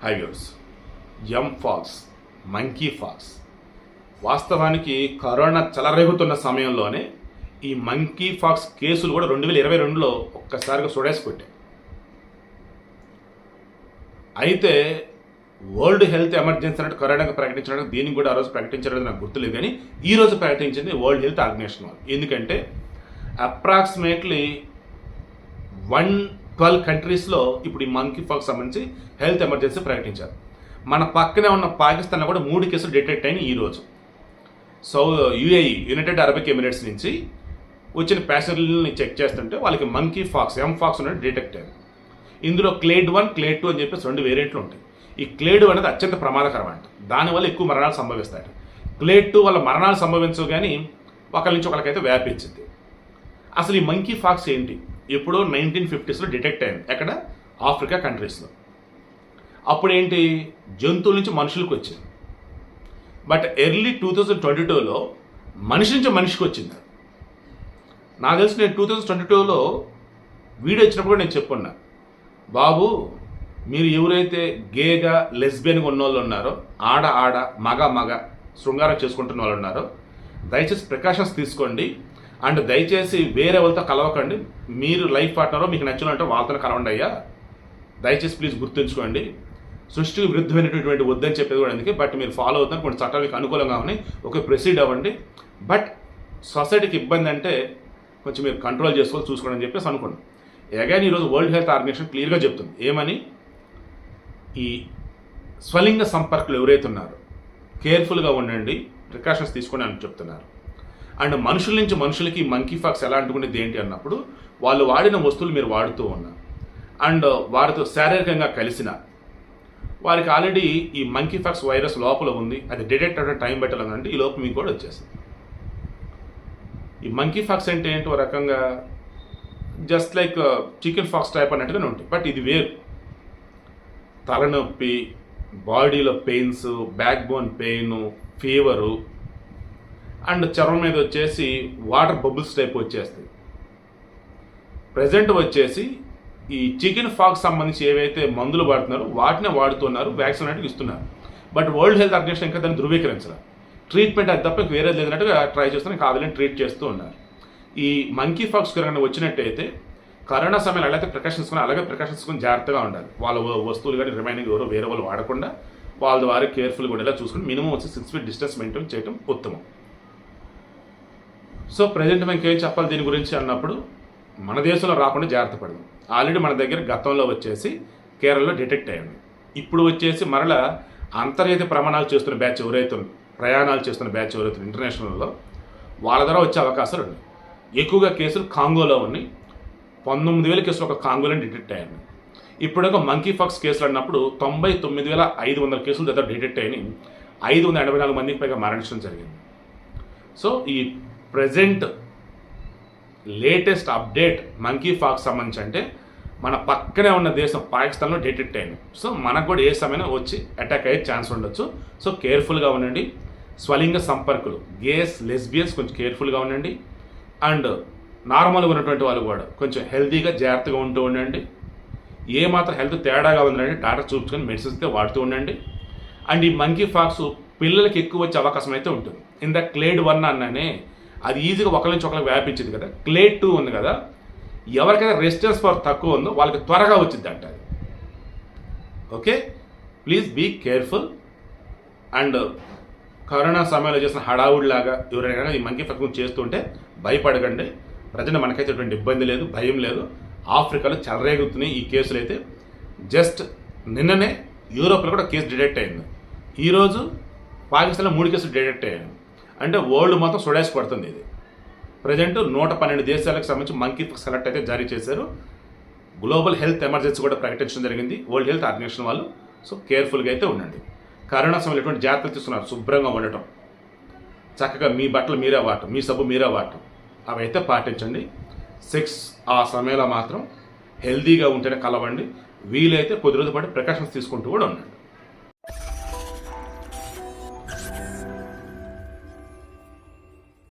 హైవ్యూర్స్ mpox, monkey pox. వాస్తవానికి corona చెలరేగుతున్న సమయంలోనే ఈ మంకీ ఫాక్స్ కేసులు కూడా 2022లో ఒక్కసారిగా సుడేసి కొట్టాయి. అయితే వరల్డ్ హెల్త్ ఎమర్జెన్సీ అన్నట్టు కరోనాకు ప్రకటించడానికి దీనికి కూడా ఆ రోజు ప్రకటించడం నాకు గుర్తులేదు, కానీ ఈ రోజు ప్రకటించింది వరల్డ్ హెల్త్ ఆర్గనైజేషన్ వాళ్ళు. ఎందుకంటే అప్రాక్సిమేట్లీ 112 కంట్రీస్లో ఇప్పుడు ఈ మంకీ ఫాక్స్ సంబంధించి హెల్త్ ఎమర్జెన్సీ ప్రకటించారు. మన పక్కనే ఉన్న పాకిస్తాన్లో కూడా 3 కేసులు డిటెక్ట్ అయినాయి ఈరోజు. యుఏఈ, యునైటెడ్ అరబిక్ ఎమిరేట్స్ నుంచి వచ్చిన ప్యాసింజర్లని చెక్ చేస్తుంటే వాళ్ళకి మంకీ ఫాక్స్, ఎంఫాక్స్ అనేది డిటెక్ట్ అయింది. ఇందులో క్లేడ్ 1, క్లేడ్ 2 అని చెప్పేసి 2 వేరియంట్లు ఉంటాయి. ఈ క్లేడ్ 1 అనేది అత్యంత ప్రమాదకరం అంట, దానివల్ల ఎక్కువ మరణాలు సంభవిస్తాయి. క్లేడ్ 2 వల్ల మరణాలు సంభవించవు, కానీ ఒకరి నుంచి ఒకరికైతే వ్యాపించింది. అసలు ఈ మంకీ ఫాక్స్ ఏంటి? ఎప్పుడో 1950స్లో డిటెక్ట్ అయింది. ఎక్కడ? ఆఫ్రికా కంట్రీస్లో. అప్పుడేంటి, జంతువుల నుంచి మనుషులకు వచ్చింది. బట్ ఎర్లీ 2022లో మనిషి నుంచి మనిషికి వచ్చింది. నాకు తెలిసి నేను 2022లో వీడియో ఇచ్చినప్పుడు కూడా నేను చెప్పున్నా, బాబు మీరు ఎవరైతే గేగా, లెస్బియన్గా ఉన్న వాళ్ళు ఉన్నారో, ఆడ మగ శృంగారం చేసుకుంటున్న వాళ్ళు ఉన్నారో, దయచేసి ప్రికాషన్స్ తీసుకోండి. అండ్ దయచేసి వేరే వాళ్ళతో కలవకండి. మీరు లైఫ్ పార్ట్నరో మీకు నచ్చినట్టు వాళ్ళతో కలవండి అయ్యా, దయచేసి ప్లీజ్ గుర్తుంచుకోండి. సృష్టికి విరుద్ధమైనటువంటి వద్దని చెప్పేది కూడా అందుకే. బట్ మీరు ఫాలో అవుతారు, కొన్ని చట్టాలు మీకు అనుకూలంగా ఉన్నాయి, ఓకే ప్రొసీడ్ అవ్వండి. బట్ సొసైటీకి ఇబ్బంది అంటే కొంచెం మీరు కంట్రోల్ చేసుకోవాలి, చూసుకోండి అని చెప్పేసి అనుకోండి. అగైన్ ఈరోజు వరల్డ్ హెల్త్ ఆర్గనైజేషన్ క్లియర్గా చెప్తుంది ఏమని, ఈ స్వలింగ సంపర్కులు ఎవరైతే ఉన్నారో కేర్ఫుల్గా ఉండండి, ప్రికాషన్స్ తీసుకోండి అని చెప్తున్నారు. అండ్ మనుషుల నుంచి మనుషులకి మంకీ ఫాక్స్ ఎలా అంటుకునేది ఏంటి అన్నప్పుడు, వాళ్ళు వాడిన వస్తువులు మీరు వాడుతూ ఉన్నారు అండ్ వారితో శారీరకంగా కలిసిన వారికి ఆల్రెడీ ఈ మంకీ ఫాక్స్ వైరస్ లోపల ఉంది, అది డిటెక్ట్ అవ్వడం టైం పెట్టాలంటే ఈ లోపు మీకు కూడా వచ్చేస్తుంది. ఈ మంకీ ఫాక్స్ అంటే ఏంటి, ఒక రకంగా just like chicken pox type అన్నట్టుగానే ఉంటుంది. బట్ ఇది వేరు. తలనొప్పి, బాడీలో pains, back bone pain, fever and చర్మం మీద వచ్చేసి వాటర్ బబుల్స్ టైప్ వచ్చేస్తాయి. ప్రజెంట్ వచ్చేసి ఈ చికెన్ ఫాక్స్ సంబంధించి ఏవైతే మందులు వాడుతున్నారో వాటినే వాడుతున్నారు, వ్యాక్సిన్ అనేది ఇస్తున్నారు. బట్ వరల్డ్ హెల్త్ ఆర్గనైజేషన్ ఇంకా దాన్ని ధృవీకరించాలి. ట్రీట్మెంట్ అది తప్ప వేరేది లేదన్నట్టుగా ట్రై చేస్తున్నారు, కావాలని ట్రీట్ చేస్తూ ఉన్నారు. ఈ మంకీ ఫాక్స్ కనుక వచ్చినట్టయితే కరోనా సమయంలో ఎలా అయితే ప్రికాషన్స్ తీసుకుని అలాగే ప్రికాషన్స్ తీసుకుని జాగ్రత్తగా ఉండాలి. వాళ్ళ వస్తువులు కానీ రిమైనింగ్ ఎవరో వేరే వాళ్ళు వాడకుండా వాళ్ళ ద్వారా కేర్ఫుల్గా ఉండేలా చూసుకుని మినిమం వచ్చి 6 feet డిస్టెన్స్ మెయింటైన్ చేయడం ఉత్తమం. సో ప్రజెంట్ మనకి ఏం చెప్పాలి దీని గురించి అన్నప్పుడు, మన దేశంలో రాకుండా జాగ్రత్త పడదాం. ఆల్రెడీ మన దగ్గర గతంలో వచ్చేసి కేరళలో డిటెక్ట్ అయ్యింది. ఇప్పుడు వచ్చేసి మరలా అంతర్జాతీయ ప్రయాణాలు చేస్తున్న బ్యాచ్ ఎవరైతే ఇంటర్నేషనల్లో వాళ్ళ ద్వారా వచ్చే అవకాశాలు ఉన్నాయి. ఎక్కువగా కేసులు కాంగోలో ఉన్నాయి. 19,000 కేసులు ఒక కాంగోలో డిటెక్ట్ అయ్యాయి. ఇప్పుడు ఒక మంకీ ఫాక్స్ కేసులు అన్నప్పుడు 99,500 కేసులు దగ్గర డిటెక్ట్ అయ్యి 584 మందికి పైగా మరణించడం జరిగింది. సో ఈ present latest update monkey pox సంబంధించి అంటే మన పక్కనే ఉన్న దేశం పాకిస్తాన్లో డిటెక్ట్ అయింది. సో మనకు కూడా ఏ సమయంలో వచ్చి అటాక్ అయ్యే ఛాన్స్ ఉండొచ్చు. సో కేర్ఫుల్గా ఉండండి. స్వలింగ సంపర్కులు, గేస్, లెస్బియన్స్ కొంచెం కేర్ఫుల్గా ఉండండి. అండ్ నార్మల్గా ఉన్నటువంటి వాళ్ళు కూడా కొంచెం హెల్తీగా జాగ్రత్తగా ఉంటూ ఉండండి. ఏమాత్రం హెల్త్ తేడాగా ఉందంటే డాక్టర్ చూపించుకొని మెడిసిన్స్ అయితే వాడుతూ ఉండండి. అండ్ ఈ మంకీ ఫాక్స్ పిల్లలకి ఎక్కువ వచ్చే అవకాశం అయితే ఉంటుంది. ఇందాక క్లేడ్ 1 అన్నానే, అది ఈజీగా ఒకరి నుంచి ఒకరికి వ్యాపించింది కదా. క్లేడ్ 2 ఉంది కదా, ఎవరికైతే రెసిస్టెన్స్ పవర్ తక్కువ ఉందో వాళ్ళకి త్వరగా వచ్చింది అంట. Okay, please be careful. And corona సమయంలో చేసిన హడావుడిలాగా ఎవరైనా ఈ మంకీ ఫాక్స్ చేస్తుంటే భయపడకండి. ప్రజెంట్ మనకైతే ఎటువంటి ఇబ్బంది లేదు, భయం లేదు. ఆఫ్రికాలో చెలరేగుతున్నాయి ఈ కేసులు అయితే. జస్ట్ నిన్ననే యూరోప్లో కూడా కేసు డిటెక్ట్ అయింది. ఈరోజు పాకిస్తాన్లో 3 కేసులు డిటెక్ట్ అయ్యాయి. అంటే వరల్డ్ మొత్తం సుడేసి పడుతుంది ఇది. ప్రజెంట్ 112 దేశాలకు సంబంధించి మంకీ ఫాక్స్ అలర్ట్ అయితే జారీ చేశారు. గ్లోబల్ హెల్త్ ఎమర్జెన్సీ కూడా ప్రకటించడం జరిగింది వరల్డ్ హెల్త్ ఆర్గనైజేషన్ వాళ్ళు. సో కేర్ఫుల్గా అయితే ఉండండి. కరోనా సమయంలో ఎటువంటి జాగ్రత్తలు తీసుకున్నారు, శుభ్రంగా ఉండటం, చక్కగా మీ బట్టలు మీరే వాడటం, మీ సబ్బు మీరే వాడటం, అవి అయితే పాటించండి. సెక్స్ ఆ సమయంలో మాత్రం హెల్తీగా ఉంటేనే కలవండి. వీలైతే కొద్ది రోజుల పాటు ప్రికాషన్స్ తీసుకుంటూ కూడా ఉండండి.